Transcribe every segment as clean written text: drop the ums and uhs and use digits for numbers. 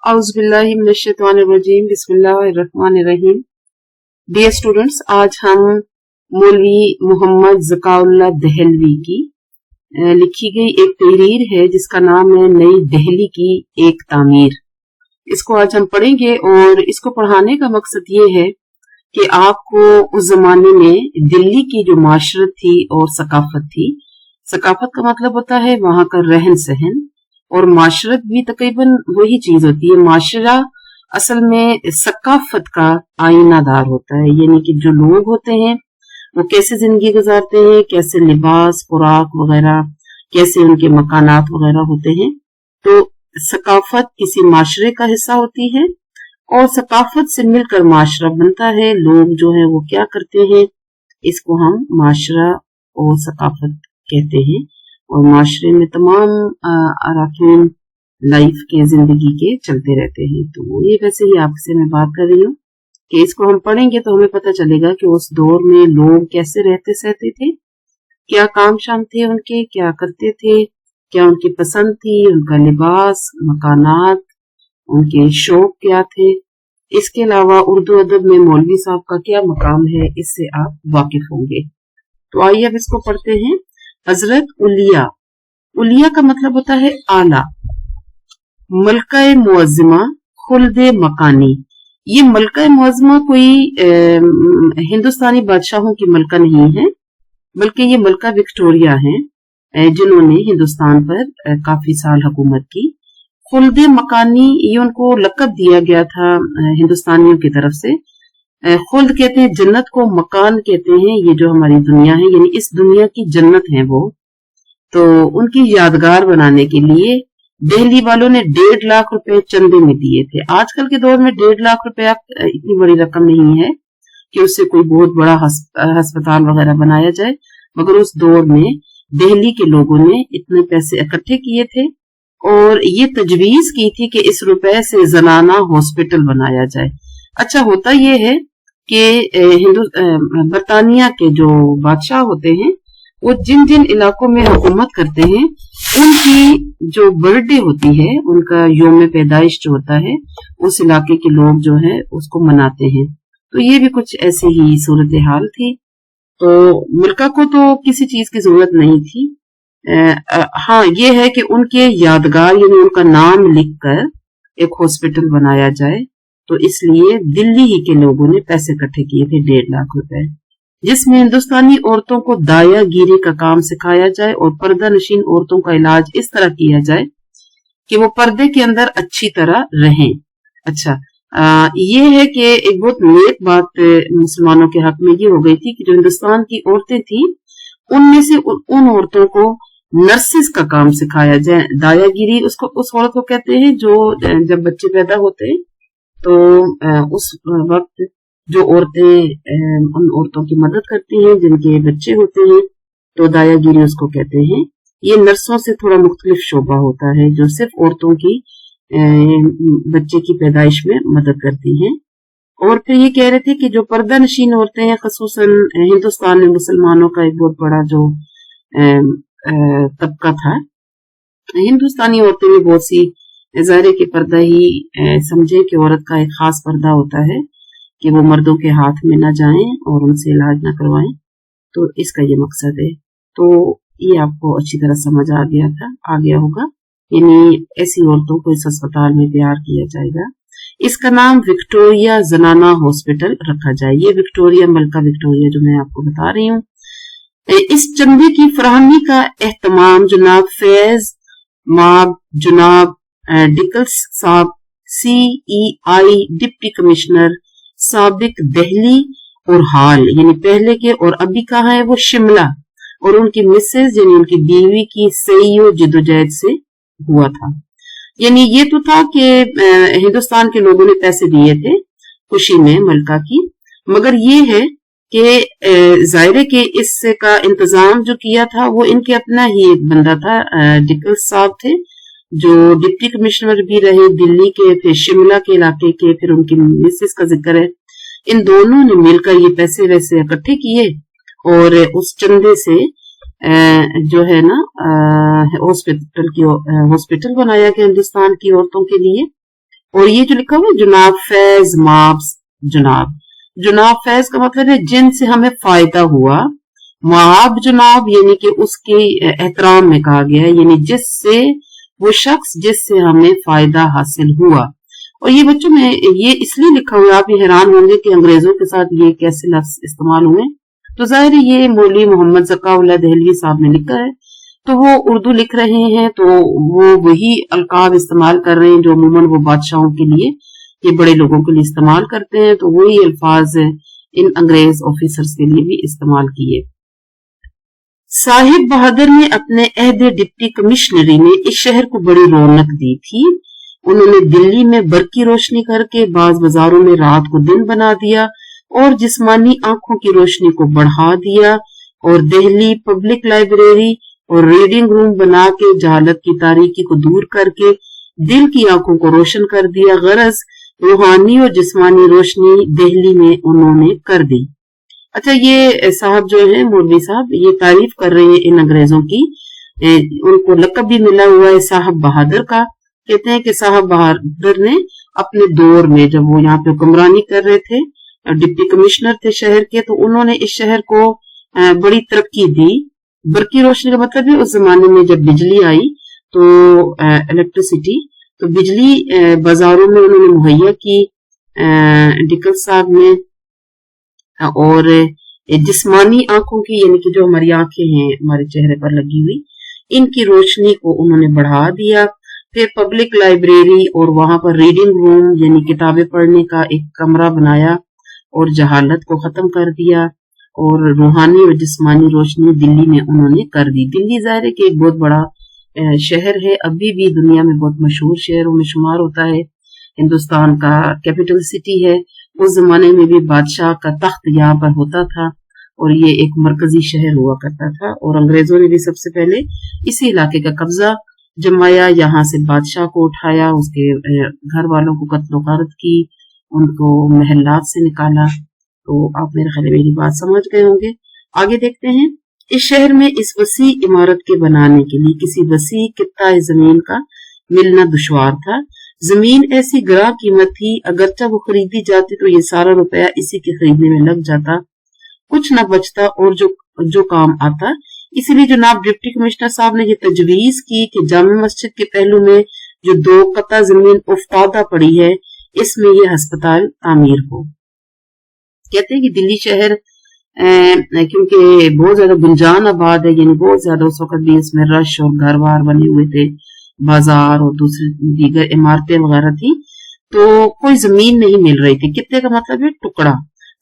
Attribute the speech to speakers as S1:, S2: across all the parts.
S1: औज़ुबिल्लाहिमिनश्शैतानिर्रजीम बिस्मिल्लाहिर्रहमानिर्रहीम। Dear students, आज हम मौलवी मोहम्मद ज़काउल्लाह दहलवी की लिखी गई एक तहरीर है जिसका नाम है नई दिल्ली की एक तामीर। इसको आज हम पढ़ेंगे और इसको पढ़ाने का मकसद ये है कि आपको उस जमाने में दिल्ली की जो माशरत थी और सकाफत थी, सकाफत का मतलब होता है वहां का रहन सहन, और माशरत भी तकरीबन वही चीज होती है। माशरा असल में सकाफत का आईनादार होता है, यानी कि जो लोग होते हैं वो कैसे जिंदगी गुजारते हैं, कैसे लिबास खुराक वगैरह, कैसे उनके मकानात वगैरह होते हैं। तो सकाफत किसी माशरे का हिस्सा होती है और सकाफत से मिलकर माशरा बनता है। लोग जो है वो क्या करते हैं, इसको हम माशरा और सकाफत कहते हैं। और माशरे में तमाम अराकीन लाइफ के जिंदगी के चलते रहते हैं। तो ये वैसे ही आपसे मैं बात कर रही हूँ कि इसको हम पढ़ेंगे तो हमें पता चलेगा कि उस दौर में लोग कैसे रहते सहते थे, क्या काम शाम थे उनके, क्या करते थे, क्या उनकी पसंद थी, उनका लिबास, मकानात, उनके शौक क्या थे। इसके अलावा उर्दू अदब में मौलवी साहब का क्या मकाम है, इससे आप वाकिफ होंगे। तो आइए अब इसको पढ़ते हैं। हजरत उलिया, उलिया का मतलब होता है आला। मलका मुअज्जमा खुल्दे मकानी। ये मलका मुअज्जमा कोई हिंदुस्तानी बादशाहों की मलका नहीं है, बल्कि ये मलका विक्टोरिया है जिन्होंने हिंदुस्तान पर काफी साल हुकूमत की। खुल्दे मकानी ये उनको लक़ब दिया गया था हिंदुस्तानियों की तरफ से। खुल्द कहते हैं जन्नत को, मकान कहते हैं ये जो हमारी दुनिया है, यानी इस दुनिया की जन्नत है वो। तो उनकी यादगार बनाने के लिए दिल्ली वालों ने 1.5 लाख रुपए चंदे में दिए थे। आजकल के दौर में 1.5 लाख रुपया इतनी बड़ी रकम नहीं है कि उससे कोई बहुत बड़ा अस्पताल वगैरह बनाया जाए, मगर उस दौर में दिल्ली के लोगों ने इतने पैसे इकट्ठे किए थे और ये तजवीज की थी कि इस रुपए से जनाना हॉस्पिटल बनाया जाए। अच्छा, होता ये है कि बरतानिया के जो बादशाह होते हैं वो जिन जिन इलाकों में हुकूमत करते हैं उनकी जो बर्थडे होती है, उनका योम पैदाइश जो होता है, उस इलाके के लोग जो है उसको मनाते हैं। तो ये भी कुछ ऐसी ही सूरत हाल थी। तो मुल्का को तो किसी चीज की जरूरत नहीं थी। हाँ, ये है कि उनके यादगार यानी उनका नाम लिखकर एक हॉस्पिटल बनाया जाए। तो इसलिए दिल्ली ही के लोगों ने पैसे इकट्ठे किए थे 1.5 लाख रुपए, जिसमें हिंदुस्तानी औरतों को दायागिरी का काम सिखाया जाए और पर्दा नशीन औरतों का इलाज इस तरह किया जाए कि वो पर्दे के अंदर अच्छी तरह रहें। अच्छा, ये है कि एक बहुत नेक बात मुसलमानों के हक में ये हो गई थी कि जो हिंदुस्तान की औरतें थी उनमें से उन औरतों को नर्सिस का काम सिखाया जाए। दायागिरी उसको उस औरत को कहते हैं जो जब बच्चे पैदा होते हैं तो उस वक्त जो औरतें उन औरतों की मदद करती हैं जिनके बच्चे होते हैं, तो दायागिरी उसको कहते हैं। ये नर्सों से थोड़ा मुख्तलिफ शोबा होता है जो सिर्फ औरतों की बच्चे की पैदाइश में मदद करती हैं। और फिर ये कह रहे थे कि जो पर्दा नशीन औरतें हैं, खसूसन हिंदुस्तान में मुसलमानों का एक बहुत बड़ा जो तबका था, हिंदुस्तानी औरतें भी बहुत सी ज़ाहिर के पर्दा ही समझे कि औरत का एक खास पर्दा होता है कि वो मर्दों के हाथ में ना जाएं और उनसे इलाज ना करवाएं। तो इसका ये मकसद है। तो ये आपको अच्छी तरह समझ आ गया होगा। यानी ऐसी औरतों को इस अस्पताल में तैयार किया जाएगा। इसका नाम विक्टोरिया जनाना हॉस्पिटल रखा जाए। ये विक्टोरिया, मलका विक्टोरिया जो मैं आपको बता रही हूँ। इस चंदे की फराहमी का एहतमाम जनाब फैज माब, जनाब डिकल्स साहब CEI डिप्टी कमिश्नर साबिक दिल्ली और हाल यानी पहले के और अभी कहाँ है वो शिमला, और उनकी मिसेज यानी उनकी बीवी की सईयो जिदोजहद से हुआ था। यानी ये तो था कि हिंदुस्तान के लोगों ने पैसे दिए थे खुशी में मलका की, मगर ये है कि जाहिर के इससे का इंतजाम जो किया था वो इनके अपना ही एक बंदा था, डिकल्स साहब थे जो डिप्टी कमिश्नर भी रहे दिल्ली के, फिर शिमला के इलाके के, फिर उनकी मिसेस का जिक्र है। इन दोनों ने मिलकर ये पैसे वैसे इकट्ठे किए और उस चंदे से जो है ना हॉस्पिटल बनाया गया हिंदुस्तान की औरतों के लिए। और ये जो लिखा हुआ है जुनाब फैज माब्स, जुनाब फैज का मतलब है जिनसे हमें फायदा हुआ, माब जुनाब यानी कि उसके एहतराम में कहा गया है, यानी जिससे वो शख्स जिससे हमें फायदा हासिल हुआ। और ये बच्चों में ये इसलिए लिखा हुआ, आप ये हैरान होंगे कि अंग्रेजों के साथ ये कैसे लफ्ज इस्तेमाल हुए। तो जाहिर है ये मौलवी मोहम्मद ज़काउल्लाह दहलवी साहब ने लिखा है, तो वो उर्दू लिख रहे हैं, तो वो वही अलकाब इस्तेमाल कर रहे हैं जो अमूमन वो बादशाहों के लिए, ये बड़े लोगों के लिए इस्तेमाल करते हैं, तो वही अल्फाज इन अंग्रेज ऑफिसर्स के लिए भी इस्तेमाल किए। साहिब बहादुर ने अपने अहदे डिप्टी कमिश्नरी में इस शहर को बड़ी रौनक दी थी। उन्होंने दिल्ली में बरकी रोशनी करके बाज बाजारों में रात को दिन बना दिया और जिस्मानी आंखों की रोशनी को बढ़ा दिया, और दिल्ली पब्लिक लाइब्रेरी और रीडिंग रूम बना के जहालत की तारीकी को दूर करके दिल की आंखों को रोशन कर दिया। गरज रूहानी और जिस्मानी रोशनी दिल्ली में उन्होंने कर दी। अच्छा, ये साहब जो है मौलवी साहब, ये तारीफ कर रहे हैं इन अंग्रेजों की। उनको लक़ब भी मिला हुआ है साहब बहादुर का। कहते हैं कि साहब बहादुर ने अपने दौर में जब वो यहाँ पे हुक्मरानी कर रहे थे, डिप्टी कमिश्नर थे शहर के, तो उन्होंने इस शहर को बड़ी तरक्की दी। बरकी रोशनी का मतलब है उस जमाने में जब बिजली आई तो इलेक्ट्रिसिटी, तो बिजली बाजारों में उन्होंने मुहैया की डिकल साहब ने, और जिस्मानी आंखों की यानी कि जो हमारी आंखें हैं हमारे चेहरे पर लगी हुई, इनकी रोशनी को उन्होंने बढ़ा दिया। फिर पब्लिक लाइब्रेरी और वहां पर रीडिंग रूम यानी किताबें पढ़ने का एक कमरा बनाया और जहालत को खत्म कर दिया, और रूहानी और जिस्मानी रोशनी दिल्ली में उन्होंने कर दी। दिल्ली ज़ाहिर है कि एक बहुत बड़ा शहर है, अभी भी दुनिया में बहुत मशहूर शहरों में शुमार होता है, हिंदुस्तान का कैपिटल सिटी है। उस जमाने में भी बादशाह का तख्त यहाँ पर होता था और ये एक मरकजी शहर हुआ करता था, और अंग्रेजों ने भी सबसे पहले इसी इलाके का कब्जा जमाया, यहाँ से बादशाह को उठाया, उसके घर वालों को कत्लो गारत की, उनको महलात से निकाला। तो आप मेरे ख्याल मेरी बात समझ गए होंगे। आगे देखते हैं। इस शहर में इस वसी इमारत के बनाने के लिए किसी वसी कित्ता जमीन का मिलना दुश्वार था। जमीन ऐसी गिरा कीमत थी, अगरचा वो खरीदी जाती तो ये सारा रुपया इसी के खरीदने में लग जाता, कुछ न बचता और जो काम आता। इसीलिए जनाब डिप्टी कमिश्नर साहब ने ये तजवीज की कि जामे मस्जिद के पहलू में जो 2 कता जमीन उफ्तादा पड़ी है, इसमें ये अस्पताल तामीर हो। कहते हैं कि दिल्ली शहर क्योंकि बहुत ज्यादा गुंजान आबाद है, यानी बहुत ज्यादा उस वक्त भी इसमें रश और घर बार बने हुए थे, बाजार और दूसरी दीगर इमारतें वगैरह थी, तो कोई जमीन नहीं मिल रही थी। कितने का मतलब है टुकड़ा,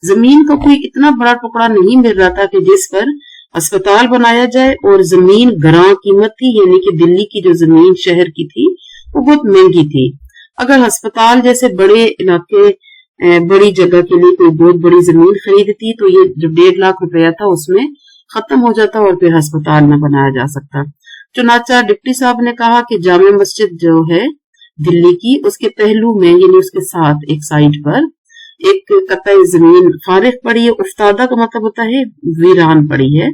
S1: जमीन का कोई इतना बड़ा टुकड़ा नहीं मिल रहा था कि जिस पर अस्पताल बनाया जाए, और जमीन गरां कीमत थी, यानी कि दिल्ली की जो जमीन शहर की थी वो बहुत महंगी थी। अगर अस्पताल जैसे बड़े इलाके बड़ी जगह के लिए कोई बहुत बड़ी जमीन खरीदती तो ये जो 1.5 लाख रुपया था उसमें खत्म हो जाता और फिर अस्पताल न बनाया जा सकता। चुनाचा डिप्टी साहब ने कहा कि जामे मस्जिद जो है दिल्ली की, उसके पहलू में यानी उसके साथ एक साइड पर एक कतई जमीन फारिग पड़ी है। उफ्तादा का मतलब होता है वीरान पड़ी है,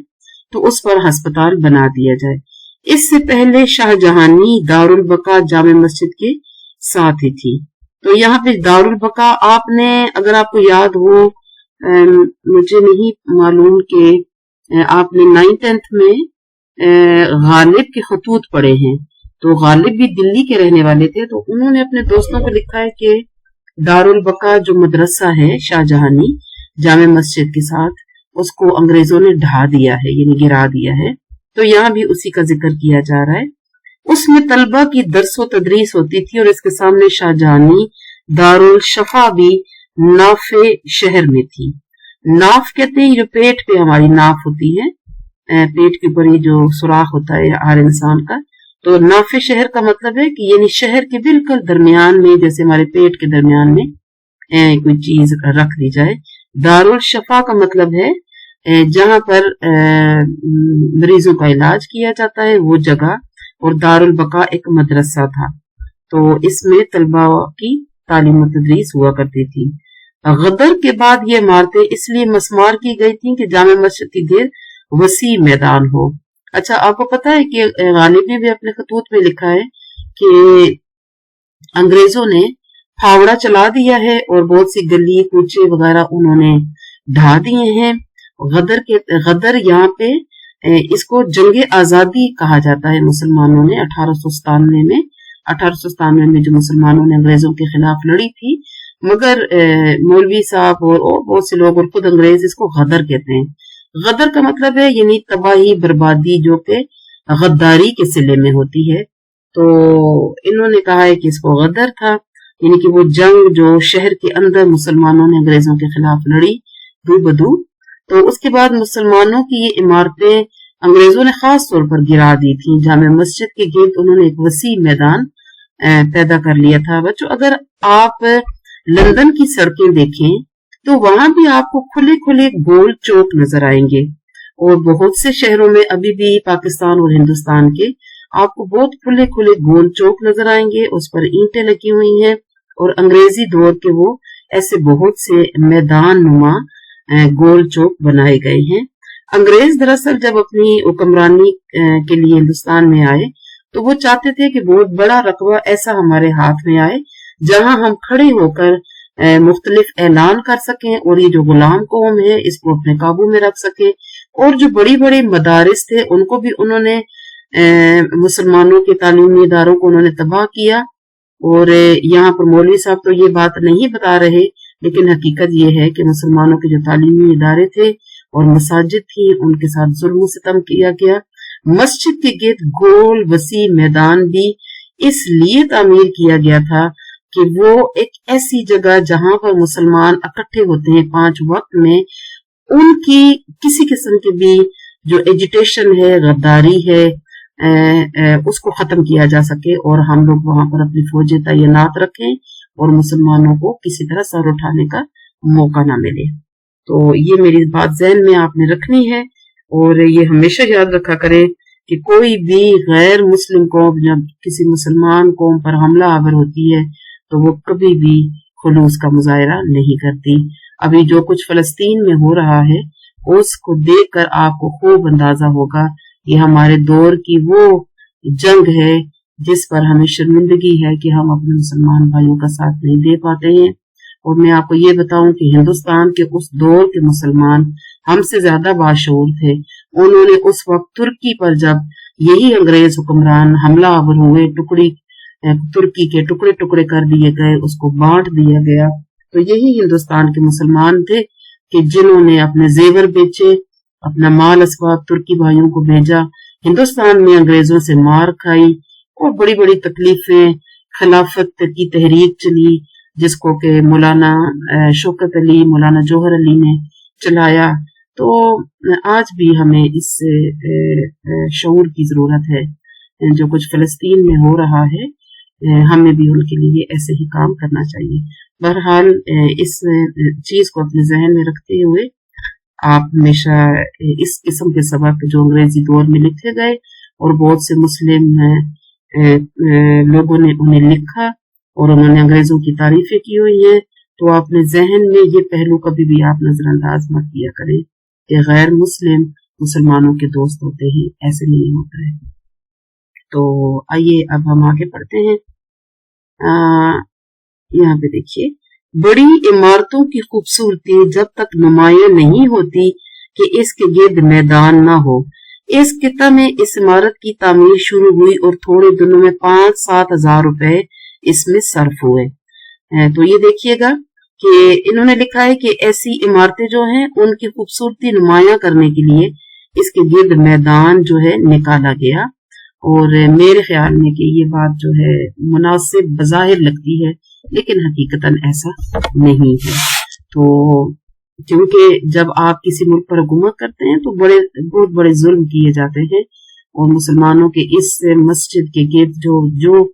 S1: तो उस पर अस्पताल बना दिया जाए। इससे पहले शाहजहानी दारुल बका जामे मस्जिद के साथ ही थी। तो यहाँ पे दारुल बका, आपने अगर आपको याद हो, मुझे नहीं मालूम कि आपने 9th-10th में गालिब के खतूत पढ़े हैं, तो गालिब भी दिल्ली के रहने वाले थे, तो उन्होंने अपने दोस्तों को लिखा है कि दारुल बका जो मदरसा है शाहजहानी जामे मस्जिद के साथ, उसको अंग्रेजों ने ढा दिया है यानी गिरा दिया है। तो यहाँ भी उसी का जिक्र किया जा रहा है। उसमें तलबा की दरसो तदरीस होती थी और इसके सामने शाहजहानी दारुल शफा भी नाफे शहर में थी। नाफ कहते हैं जो पेट पे हमारी नाफ होती है, पेट के ऊपर ये जो सुराख होता है हर इंसान का, तो नाफे शहर का मतलब है कि यानी शहर के बिल्कुल दरमियान में, जैसे हमारे पेट के दरमियान में कोई चीज रख दी जाए। दारुल शफा का मतलब है जहां पर मरीजों का इलाज किया जाता है वो जगह, और दारुल बका एक मदरसा था, तो इसमें तलबा की तालीम तदरीस हुआ करती थी। गदर के बाद ये इमारतें इसलिए मस्मार की गई थी कि जामे मस्जिद की ढेर वसी मैदान हो। अच्छा, आपको पता है कि गालिब ने भी अपने खतूत में लिखा है कि अंग्रेजों ने फावड़ा चला दिया है और बहुत सी गली कूचे वगैरह उन्होंने ढा दिए हैं। गदर यहाँ पे इसको जंगे आजादी कहा जाता है। मुसलमानों ने 1897 में जो मुसलमानों ने अंग्रेजों के खिलाफ लड़ी थी, मगर मौलवी साहब और बहुत से लोग और खुद अंग्रेज इसको गदर कहते हैं। गदर का मतलब है यानी तबाही बर्बादी, जो कि गद्दारी के सिले में होती है। तो इन्होंने कहा है कि इसको गदर था, यानी कि वो जंग जो शहर के अंदर मुसलमानों ने अंग्रेजों के खिलाफ लड़ी दू बदू। तो उसके बाद मुसलमानों की ये इमारतें अंग्रेजों ने खास तौर पर गिरा दी थी। जामे मस्जिद के गिर्द उन्होंने एक वसी मैदान पैदा कर लिया था। बच्चों, अगर आप लंदन की सड़कें देखें तो वहां भी आपको खुले खुले गोल चौक नजर आएंगे, और बहुत से शहरों में अभी भी पाकिस्तान और हिंदुस्तान के आपको बहुत खुले खुले गोल चौक नजर आएंगे। उस पर ईंटें लगी हुई हैं और अंग्रेजी दौर के वो ऐसे बहुत से मैदान नुमा गोल चौक बनाए गए हैं। अंग्रेज दरअसल जब अपनी हुक्मरानी के लिए हिंदुस्तान में आए तो वो चाहते थे कि बहुत बड़ा रकबा ऐसा हमारे हाथ में आए जहां हम खड़े होकर मुख्तलिफ ऐलान कर सकें और ये जो गुलाम कौम है इसको अपने काबू में रख सके। और जो बड़ी बड़ी मदारिस थे उनको भी उन्होंने मुसलमानों के तालीमी इदारों को उन्होंने तबाह किया। और यहाँ पर मौलवी साहब तो ये बात नहीं बता रहे, लेकिन हकीकत ये है कि मुसलमानों के जो तालीमी इदारे थे और मसाजिद थी उनके साथ जुल्म सितम किया गया। मस्जिद के गिर्द गोल वसी मैदान भी इसलिए तामीर किया गया था कि वो एक ऐसी जगह जहां पर मुसलमान इकट्ठे होते हैं 5 वक्त में, उनकी किसी किस्म की भी जो एजिटेशन है, गद्दारी है, उसको खत्म किया जा सके और हम लोग वहां पर अपनी फौजें तैनात रखें और मुसलमानों को किसी तरह सर उठाने का मौका ना मिले। तो ये मेरी बात ज़हन में आपने रखनी है और ये हमेशा याद रखा करें कि कोई भी गैर मुस्लिम कौम जब किसी मुसलमान कौम पर हमला आवर होती है तो वो कभी भी खुलूस का मुजाहरा नहीं करती। अभी जो कुछ फलस्तीन में हो रहा है उसको देखकर आपको खूब अंदाजा होगा ये हमारे दौर की वो जंग है जिस पर हमें शर्मिंदगी है कि हम अपने मुसलमान भाइयों का साथ नहीं दे पाते हैं। और मैं आपको ये बताऊं कि हिंदुस्तान के उस दौर के मुसलमान हमसे ज्यादा बाशऊर थे। उन्होंने उस वक्त तुर्की पर जब यही अंग्रेज हुक्मरान हमला आवर हुए, तुर्की के टुकड़े टुकड़े कर दिए गए, उसको बांट दिया गया, तो यही हिंदुस्तान के मुसलमान थे कि जिन्होंने अपने जेवर बेचे, अपना माल असबाब तुर्की भाइयों को भेजा, हिंदुस्तान में अंग्रेजों से मार खाई और बड़ी बड़ी तकलीफें, खिलाफत की तहरीक चली जिसको के मौलाना शौकत अली, मौलाना जौहर अली ने चलाया। तो आज भी हमें इस शऊर की जरूरत है। जो कुछ फलस्तीन में हो रहा है हमें भी उनके लिए ऐसे ही काम करना चाहिए। बहरहाल इस चीज को अपने जहन में रखते हुए आप हमेशा इस किस्म के सबक जो अंग्रेजी दौर में लिखे गए और बहुत से मुस्लिम लोगों ने उन्हें लिखा और उन्होंने अंग्रेजों की तारीफें की हुई है, तो अपने जहन में ये पहलू कभी भी आप नजरअंदाज मत किया करें कि गैर मुस्लिम मुसलमानों के दोस्त होते हैं, ऐसे नहीं होता है। तो आइए अब हम आगे पढ़ते हैं। यहाँ पे देखिए, बड़ी इमारतों की खूबसूरती जब तक नुमायां नहीं होती कि इसके गिर्द मैदान ना हो। इस किता में इस इमारत की तामीर शुरू हुई और थोड़े दिनों में 5-7 हजार रुपए इसमें सर्फ हुए। तो ये देखिएगा कि इन्होंने लिखा है कि ऐसी इमारतें जो हैं उनकी खूबसूरती नुमायां करने के लिए इसके गिर्द मैदान जो है निकाला गया। और मेरे ख्याल में कि ये बात जो है मुनासिब बज़ाहिर लगती है, लेकिन हकीकतन ऐसा नहीं है। तो क्योंकि जब आप किसी मुल्क पर हुकूमत करते हैं तो बहुत बड़े जुल्म किए जाते हैं और मुसलमानों के इस मस्जिद के गिर्द जो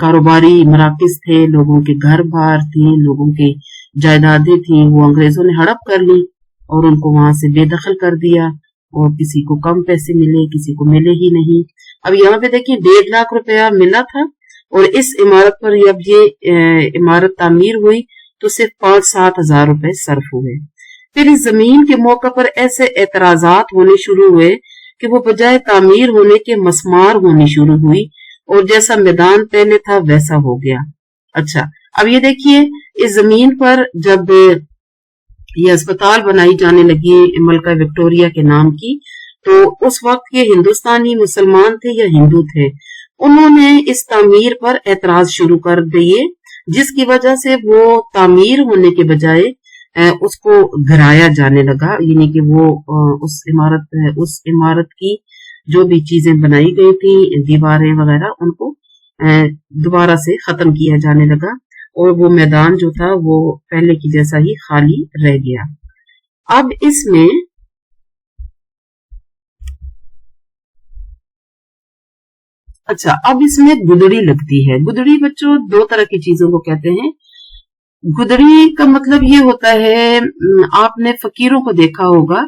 S1: कारोबारी मराकिज थे, लोगों के घर बार थे, लोगों की जायदादें थी, वो अंग्रेजों ने हड़प कर ली और उनको वहां से बेदखल कर दिया और किसी को कम पैसे मिले, किसी को मिले ही नहीं। अब यहाँ पे देखिए 1.5 लाख रुपया मिला था और इस इमारत पर जब ये इमारत तामीर हुई तो सिर्फ 5-7 हजार रुपए सर्फ हुए। फिर इस जमीन के मौके पर ऐसे एतराजात होने शुरू हुए कि वो बजाय तामीर होने के मसमार होनी शुरू हुई और जैसा मैदान पहले था वैसा हो गया। अच्छा, अब ये देखिए, इस जमीन पर जब ये अस्पताल बनाई जाने लगी मलका विक्टोरिया के नाम की, तो उस वक्त के हिंदुस्तानी मुसलमान थे या हिंदू थे, उन्होंने इस तामीर पर एतराज शुरू कर दिए, जिसकी वजह से वो तामीर होने के बजाय उसको गिराया जाने लगा, यानी कि वो उस इमारत की जो भी चीजें बनाई गई थी, दीवारें वगैरह, उनको दोबारा से खत्म किया जाने लगा और वो मैदान जो था वो पहले की जैसा ही खाली रह गया। अब इसमें अब इसमें गुदड़ी लगती है। गुदड़ी बच्चों दो तरह की चीजों को कहते हैं। गुदड़ी का मतलब ये होता है, आपने फकीरों को देखा होगा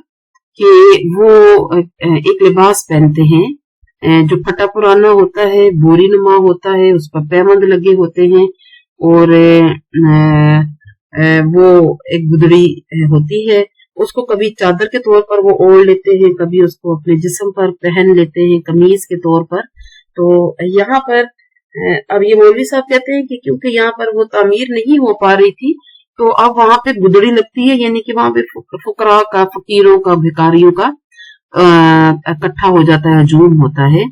S1: कि वो एक लिबास पहनते हैं जो फटा पुराना होता है, बोरी नुमा होता है, उस पर पैबंद लगे होते हैं और वो एक गुदड़ी होती है। उसको कभी चादर के तौर पर वो ओढ़ लेते हैं, कभी उसको अपने जिस्म पर पहन लेते हैं कमीज के तौर पर। तो यहाँ पर अब ये मौलवी साहब कहते हैं कि क्योंकि यहाँ पर वो तामीर नहीं हो पा रही थी, तो अब वहां पे गुदड़ी लगती है, यानी कि वहां पे फुकरा का, फकीरों का, भिखारियों का इकट्ठा हो जाता है, हजूम होता है।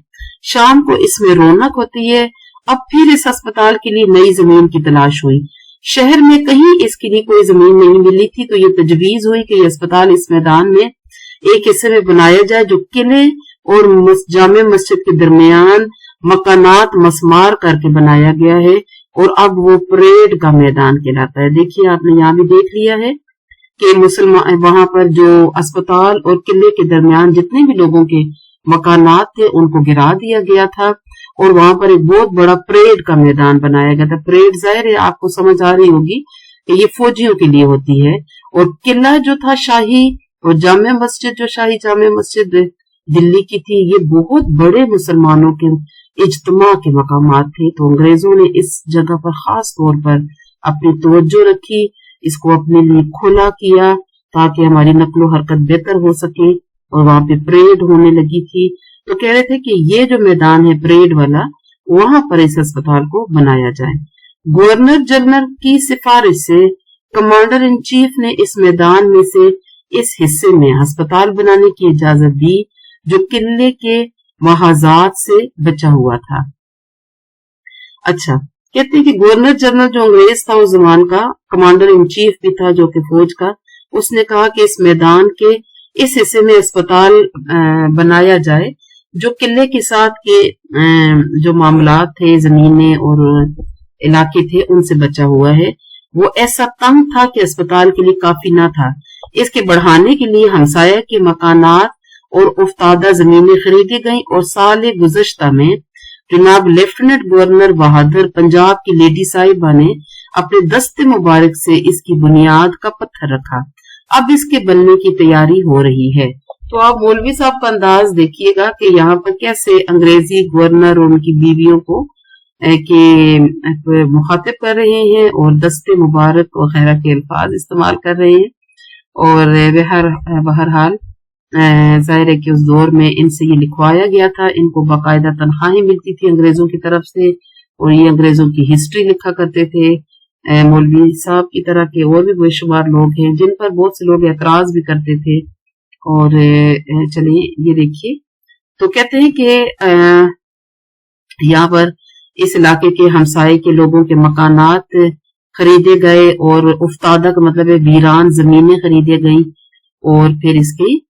S1: शाम को इसमें रौनक होती है। अब फिर इस अस्पताल के लिए नई जमीन की तलाश हुई। शहर में कहीं इसके लिए कोई जमीन नहीं मिली थी, तो ये तजवीज हुई कि ये अस्पताल इस मैदान में एक हिस्से में बनाया जाए जो किले और जामे मस्जिद के दरमियान मकानात मसमार करके बनाया गया है, और अब वो परेड का मैदान कहलाता है। देखिए, आपने यहाँ भी देख लिया है कि मुसलमान वहां पर जो अस्पताल और किले के दरमियान जितने भी लोगों के मकानात थे उनको गिरा दिया गया था, और वहां पर एक बहुत बड़ा परेड का मैदान बनाया गया था। परेड जाहिर है आपको समझ आ रही होगी कि ये फौजियों के लिए होती है। और किला जो था शाही, और जामे मस्जिद जो शाही जामे मस्जिद दिल्ली की थी, ये बहुत बड़े मुसलमानों के इज्तिमा के मकामात थे। तो अंग्रेजों ने इस जगह पर खास तौर पर अपनी तवज्जो रखी, इसको अपने लिए खुला किया ताकि हमारी नकलो हरकत बेहतर हो सके, और वहां पे परेड होने लगी थी। तो कह रहे थे कि ये जो मैदान है परेड वाला, वहां पर इस अस्पताल को बनाया जाए। गवर्नर जनरल की सिफारिश से कमांडर इन चीफ ने इस मैदान में से इस हिस्से में अस्पताल बनाने की इजाजत दी जो किले के महाजात से बचा हुआ था। अच्छा, कहते हैं कि गवर्नर जनरल जो अंग्रेज था उस जमान का, कमांडर इन चीफ भी था जो कि फौज का, उसने कहा कि इस मैदान के इस हिस्से में अस्पताल बनाया जाए जो किले के साथ के जो मामलात थे, जमीनें और इलाके थे, उनसे बचा हुआ है। वो ऐसा तंग था कि अस्पताल के लिए काफी ना था। इसके बढ़ाने के लिए हमसाया के मकानात और उफ्तादा जमीनें खरीदी गई, और साल गुज़श्ता में जनाब लेफ्टिनेंट गवर्नर बहादुर पंजाब की लेडी साहिबा ने अपने दस्ते मुबारक से इसकी बुनियाद का पत्थर रखा। अब इसके बनने की तैयारी हो रही है। तो आप मौलवी साहब का अंदाज देखिएगा कि यहाँ पर कैसे अंग्रेजी गवर्नर और उनकी बीवियों को के मुखातिब कर रहे हैं और दस्ते मुबारक वगैरह के अल्फाज इस्तेमाल कर रहे हैं। और बहरहाल जाहिर है कि उस दौर में इनसे ये लिखवाया गया था, इनको बाकायदा तनख्वाहें मिलती थी अंग्रेजों की तरफ से, और ये अंग्रेजों की हिस्ट्री लिखा करते थे। मौलवी साहब की तरह के और भी बेशुमार लोग हैं जिन पर बहुत से लोग एतराज भी करते थे। और चलिए ये देखिए, तो कहते हैं कि यहाँ पर इस इलाके के हमसाये के लोगों के मकानात खरीदे गए, और उफ्तादा का मतलब है वीरान जमीनें खरीदे गई, और फिर इसकी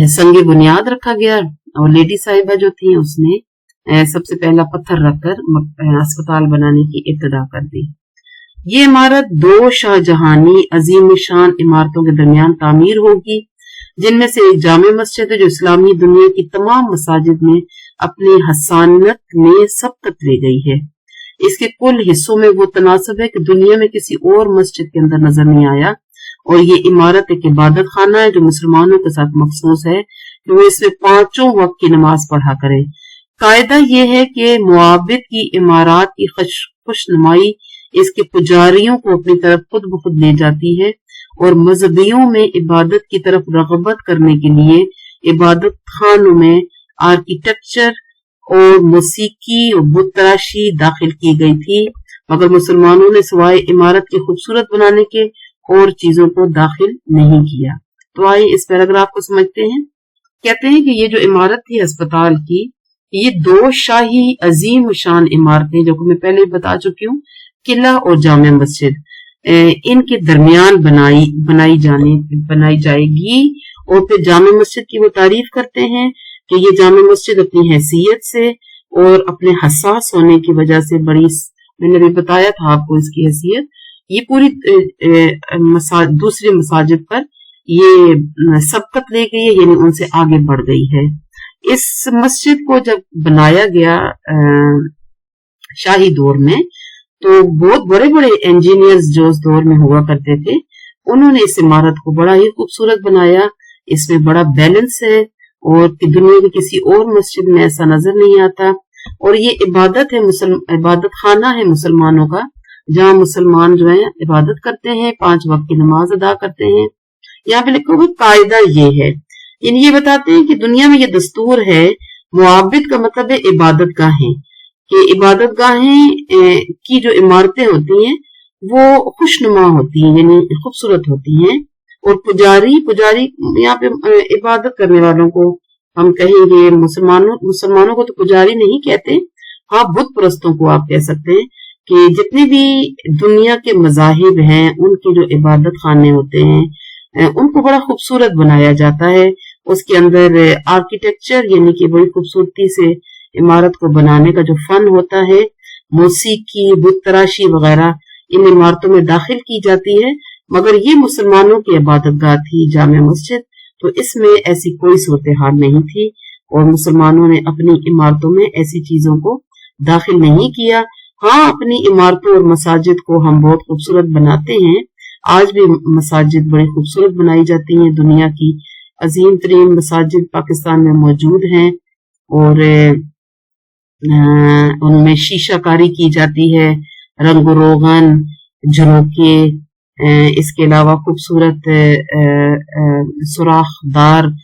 S1: संगे बुनियाद रखा गया। और लेडी साहिबा जो थी उसने सबसे पहला पत्थर रखकर अस्पताल बनाने की इब्तिदा कर दी। ये इमारत दो शाहजहानी अजीम शान इमारतों के दरमियान तामीर होगी, जिनमें से एक जामे मस्जिद है जो इस्लामी दुनिया की तमाम मसाजिद में अपनी हसानियत में सबकत ले गई है। इसके कुल हिस्सों में वो तनासब है कि दुनिया में किसी और मस्जिद के अंदर नजर नहीं आया, और ये इमारत एक इबादत खाना है जो मुसलमानों के साथ मखसूस है कि वो इसमें पांचों वक्त की नमाज पढ़ा करें। कायदा ये है कि मुआबिद की इमारत की खुशनुमाई इसके पुजारियों को अपनी तरफ खुद ब खुद ले जाती है, और मजहबियों में इबादत की तरफ रगबत करने के लिए इबादत खानों में आर्किटेक्चर और मौसीकी और बुत तराशी दाखिल की गई थी, मगर मुसलमानों ने सिवाय इमारत के खूबसूरत बनाने के और चीजों को दाखिल नहीं किया। तो आइए इस पैराग्राफ को समझते हैं। कहते हैं कि ये जो इमारत थी अस्पताल की, ये दो शाही अजीम शान इमारतें, जो कि मैं पहले ही बता चुकी हूँ, किला और जामे मस्जिद, इनके दरमियान बनाई जाएगी। और फिर जामे मस्जिद की वो तारीफ करते हैं कि ये जामे मस्जिद अपनी हैसियत से और अपने हसास होने की वजह से बड़ी, मैंने भी बताया था आपको इसकी हैसियत, ये पूरी दूसरी मसाजिद पर ये सबकत ले गई है, यानी उनसे आगे बढ़ गई है। इस मस्जिद को जब बनाया गया शाही दौर में, तो बहुत बड़े बड़े इंजीनियर्स जो उस दौर में हुआ करते थे, उन्होंने इस इमारत को बड़ा ही खूबसूरत बनाया। इसमें बड़ा बैलेंस है और दुनिया की किसी और मस्जिद में ऐसा नजर नहीं आता। और ये इबादत है, इबादत खाना है मुसलमानों का, जहाँ मुसलमान जो है इबादत करते हैं, 5 वक्त की नमाज अदा करते हैं। यहाँ पे लिखा हुआ कायदा ये है, यानी ये बताते हैं कि दुनिया में ये दस्तूर है, मुआबिद का मतलब है इबादत गाहें, कि इबादत गाहें की जो इमारतें होती हैं वो खुशनुमा होती हैं, यानी खूबसूरत होती हैं। और पुजारी यहाँ पे इबादत करने वालों को हम कहेंगे, मुसलमानों को तो पुजारी नहीं कहते, हाँ बुत परस्तों को आप कह सकते हैं, कि जितने भी दुनिया के मजाहिब हैं उनके जो इबादत खाने होते हैं उनको बड़ा खूबसूरत बनाया जाता है। उसके अंदर आर्किटेक्चर, यानी कि बड़ी खूबसूरती से इमारत को बनाने का जो फन होता है, मौसीकी, बुत तराशी वगैरह इन इमारतों में दाखिल की जाती है। मगर ये मुसलमानों की इबादतगाह थी जामे मस्जिद, तो इसमें ऐसी कोई सूरत हाल नहीं थी और मुसलमानों ने अपनी इमारतों में ऐसी चीजों को दाखिल नहीं किया। हाँ, अपनी इमारतों और मसाजिद को हम बहुत खूबसूरत बनाते हैं, आज भी मसाजिद बड़ी खूबसूरत बनाई जाती हैं, दुनिया की अजीम तरीन मसाजिद पाकिस्तान में मौजूद हैं और उनमें शीशाकारी की जाती है, रंग रोगन, झरोके, इसके अलावा खूबसूरत सुराखदार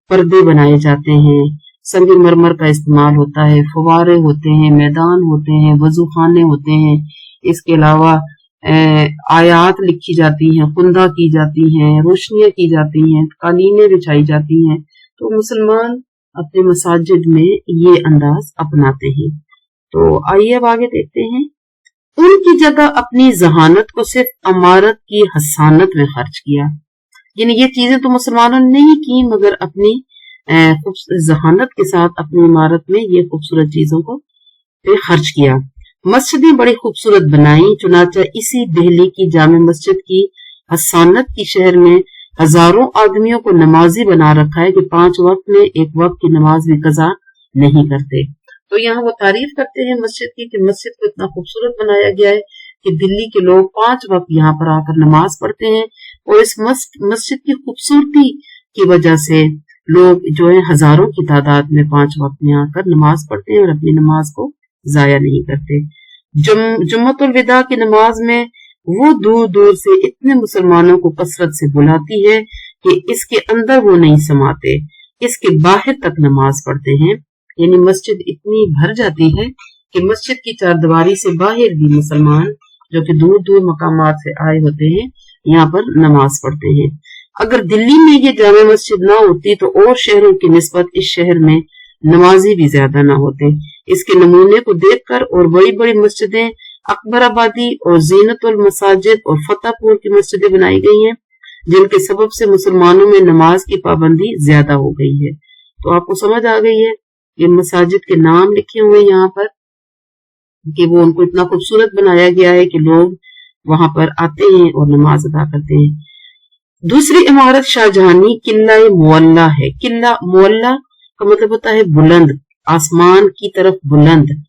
S1: पर्दे बनाए जाते हैं, संगे मरमर का इस्तेमाल होता है, फवारे होते हैं, मैदान होते हैं, वजू खाने होते हैं। इसके अलावा आयात लिखी जाती हैं, कुंदा की जाती हैं, रोशनियां की जाती हैं, कालीनें बिछाई जाती हैं। तो मुसलमान अपने मसाजिद में ये अंदाज अपनाते हैं। तो आइए अब आगे देखते हैं। उनकी जगह अपनी जहानत को सिर्फ इमारत की हसानत में खर्च किया, यानी ये चीजें तो मुसलमानों ने नहीं की, मगर अपनी जहानत के साथ अपनी इमारत में ये खूबसूरत चीजों को खर्च किया। मस्जिदें बड़ी खूबसूरत बनाई, चुनाचा इसी दिल्ली की जामे मस्जिद की हसानत की शहर में हजारों आदमियों को नमाजी बना रखा है कि 5 वक्त में 1 वक्त की नमाज भी कजा नहीं करते। तो यहाँ वो तारीफ करते हैं मस्जिद की कि मस्जिद को इतना खूबसूरत बनाया गया है कि दिल्ली के लोग 5 वक्त यहाँ पर आकर नमाज पढ़ते हैं। और इस मस्जिद की खूबसूरती की वजह से लोग जो है हजारों की तादाद में 5 वक्त में आकर नमाज पढ़ते हैं और अपनी नमाज को जाया नहीं करते। जुम्मतुल विदा की नमाज में वो दूर दूर से इतने मुसलमानों को कसरत से बुलाती है कि इसके अंदर वो नहीं समाते, इसके बाहर तक नमाज पढ़ते हैं। यानी मस्जिद इतनी भर जाती है कि मस्जिद की चारदीवारी से बाहर भी मुसलमान जो कि दूर दूर मकामात से आए होते हैं यहाँ पर नमाज पढ़ते हैं। अगर दिल्ली में ये जामे मस्जिद ना होती तो और शहरों की निस्बत इस शहर में नमाजी भी ज्यादा ना होते। इसके नमूने को देखकर और बड़ी बड़ी मस्जिदें अकबराबादी और जीनतुल मसाजिद और फतेहपुर की मस्जिदें बनाई गई हैं, जिनके सबब से मुसलमानों में नमाज की पाबंदी ज्यादा हो गई है। तो आपको समझ आ गई है, ये मसाजिद के नाम लिखे हुए यहाँ पर कि वो उनको इतना खूबसूरत बनाया गया है कि लोग वहां पर आते हैं और नमाज अदा करते हैं। दूसरी इमारत शाहजहानी किला मुअल्ला है। किला मुअल्ला का मतलब होता है बुलंद, आसमान की तरफ बुलंद।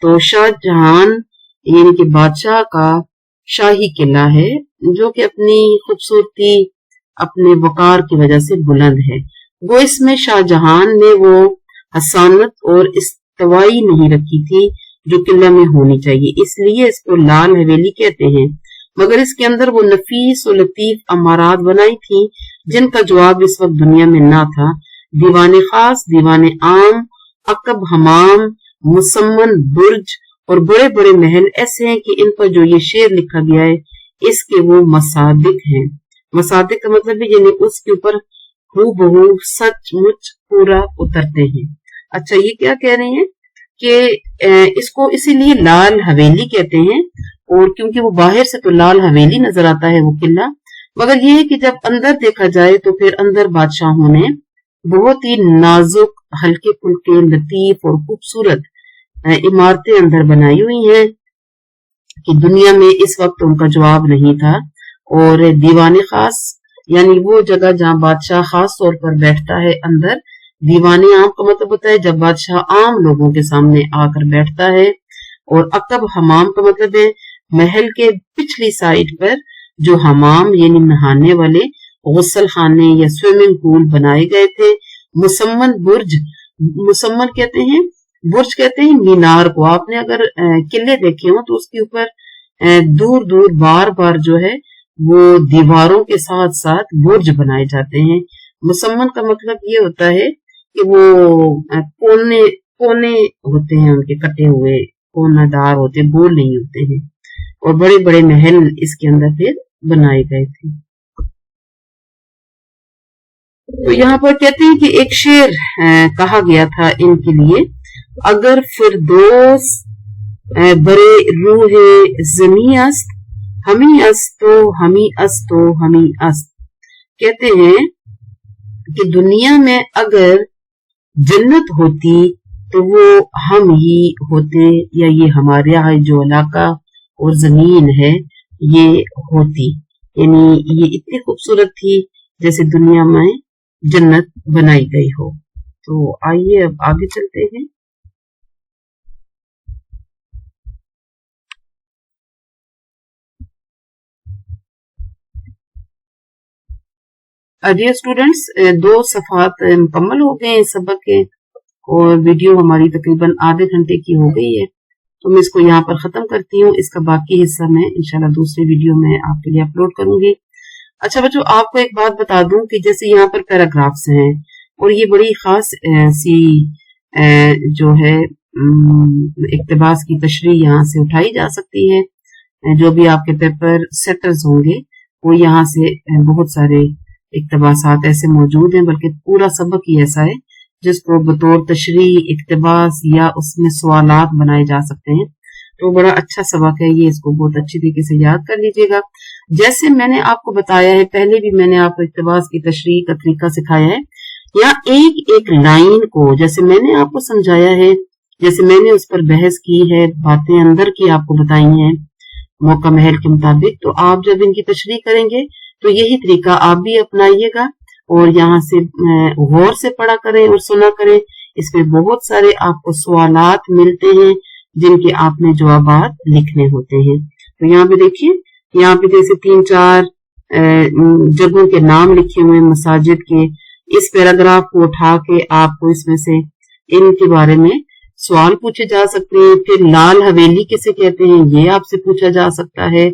S1: तो शाहजहान यानी कि बादशाह का शाही किला है जो कि अपनी खूबसूरती, अपने वकार की वजह से बुलंद है। वो इसमें शाहजहान ने वो हसानत और इस्तवाई नहीं रखी थी जो किला में होनी चाहिए, इसलिए इसको लाल हवेली कहते हैं। मगर इसके अंदर वो नफीस और लतीफ अमारात बनाई थी जिनका जवाब इस वक्त दुनिया में ना था। दीवाने खास, दीवाने आम, अकब हमाम, मुसम्मन बुर्ज और बड़े बड़े महल ऐसे हैं कि इन पर जो ये शेर लिखा गया है इसके वो मसादिक हैं। मसादिक का मतलब है यानी उसके ऊपर हूबहू सचमुच पूरा उतरते हैं। अच्छा, ये क्या कह रहे हैं कि इसको इसीलिए लाल हवेली कहते हैं, और क्योंकि वो बाहर से तो लाल हवेली नजर आता है वो किला, मगर ये है कि जब अंदर देखा जाए तो फिर अंदर बादशाहों ने बहुत ही नाजुक, हल्के फुल्के, लतीफ और खूबसूरत इमारतें अंदर बनाई हुई हैं कि दुनिया में इस वक्त उनका जवाब नहीं था। और दीवाने खास यानी वो जगह जहां बादशाह खास तौर पर बैठता है अंदर, दीवाने आम का मतलब होता है जब बादशाह आम लोगों के सामने आकर बैठता है। और अकब हमाम का मतलब है महल के पिछली साइड पर जो हमाम यानी नहाने वाले गुस्ल खाने या स्विमिंग पूल बनाए गए थे। मुसम्मन बुर्ज, मुसम्मन कहते हैं, बुर्ज कहते हैं मीनार को। आपने अगर किले देखे हो तो उसके ऊपर दूर दूर बार बार जो है वो दीवारों के साथ साथ बुर्ज बनाए जाते हैं। मुसम्मन का मतलब ये होता है कि वो कोने कोने होते हैं, उनके कटे हुए कोनादार होते, गोल नहीं होते हैं। और बड़े बड़े महल इसके अंदर फिर बनाए गए थे। तो यहाँ पर कहते हैं कि एक शेर कहा गया था इनके लिए, अगर फिरदौस बरे रूहे ज़मी अस्त, हमी अस्त तो हमी अस्त तो हमी अस्त। कहते हैं कि दुनिया में अगर जन्नत होती तो वो हम ही होते, या ये हमारे यहाँ जो इलाका और जमीन है ये होती, यानी ये इतनी खूबसूरत थी जैसे दुनिया में जन्नत बनाई गई हो। तो आइए अब आगे चलते हैं। डियर स्टूडेंट्स, 2 सफ़ात मुकम्मल हो गए हैं सबक के, और वीडियो हमारी तकरीबन आधे घंटे की हो गई है, तो मैं इसको यहाँ पर खत्म करती हूँ। इसका बाकी हिस्सा मैं इंशाल्लाह दूसरी वीडियो में आपके लिए अपलोड करूंगी। अच्छा बच्चों, आपको एक बात बता दूं कि जैसे यहाँ पर पैराग्राफ्स हैं, और ये बड़ी खास सी जो है इक्तिबास की तशरीह यहाँ से उठाई जा सकती है। जो भी आपके पेपर सेटर्स होंगे वो यहाँ से बहुत सारे इक्तिबासात ऐसे मौजूद हैं, बल्कि पूरा सबक ही ऐसा है जिसको बतौर तशरीह, इक्तिबास या उसमें सवालात बनाए जा सकते हैं। तो बड़ा अच्छा सबक है ये, इसको बहुत अच्छी तरीके से याद कर लीजिएगा। जैसे मैंने आपको बताया है, पहले भी मैंने आपको इक्तिबास की तशरीह का तरीका सिखाया है। यहाँ एक एक लाइन को जैसे मैंने आपको समझाया है, जैसे मैंने उस पर बहस की है, बातें अंदर की आपको बताई हैं मौका महल के मुताबिक, तो आप जब इनकी तशरीह करेंगे तो यही तरीका आप भी अपनाइएगा और यहाँ से गौर से पढ़ा करें और सुना करें। इसमें बहुत सारे आपको सवालात मिलते हैं जिनके आपने जवाबात लिखने होते हैं। तो यहाँ पे देखिए, यहाँ पे जैसे 3-4 जगहों के नाम लिखे हुए मसाजिद के। इस पैराग्राफ को उठा के आपको इसमें से इनके बारे में सवाल पूछे जा सकते हैं। फिर लाल हवेली किसे कहते हैं ये आपसे पूछा जा सकता है,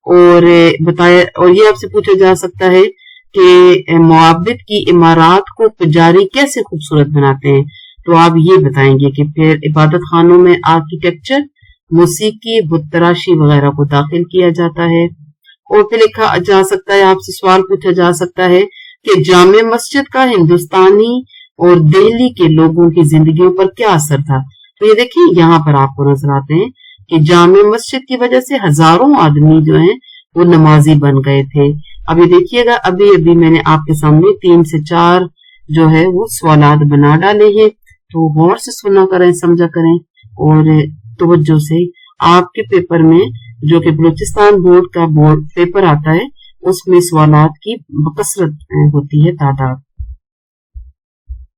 S1: और बताया, और ये आपसे पूछा जा सकता है कि मुआब्बिद की इमारत को पुजारी कैसे खूबसूरत बनाते हैं, तो आप ये बताएंगे कि फिर इबादत खानों में आर्किटेक्चर, मौसीकी, बुतराशी वगैरह को दाखिल किया जाता है। और फिर लिखा जा सकता है, आपसे सवाल पूछा जा सकता है कि जामे मस्जिद का हिंदुस्तानी और दिल्ली के लोगों की जिंदगियों पर क्या असर था। तो ये देखिए यहाँ पर आपको नजर आते हैं कि जामे मस्जिद की वजह से हजारों आदमी जो हैं वो नमाजी बन गए थे। अब ये देखिएगा, अभी अभी मैंने आपके सामने 3 से 4 जो है वो सवालात बना डाले हैं, तो गौर से सुना करें, समझा करें और तवज्जो से। आपके पेपर में जो कि बलूचिस्तान बोर्ड का बोर्ड पेपर आता है उसमें सवालात की कसरत होती है, तादाद।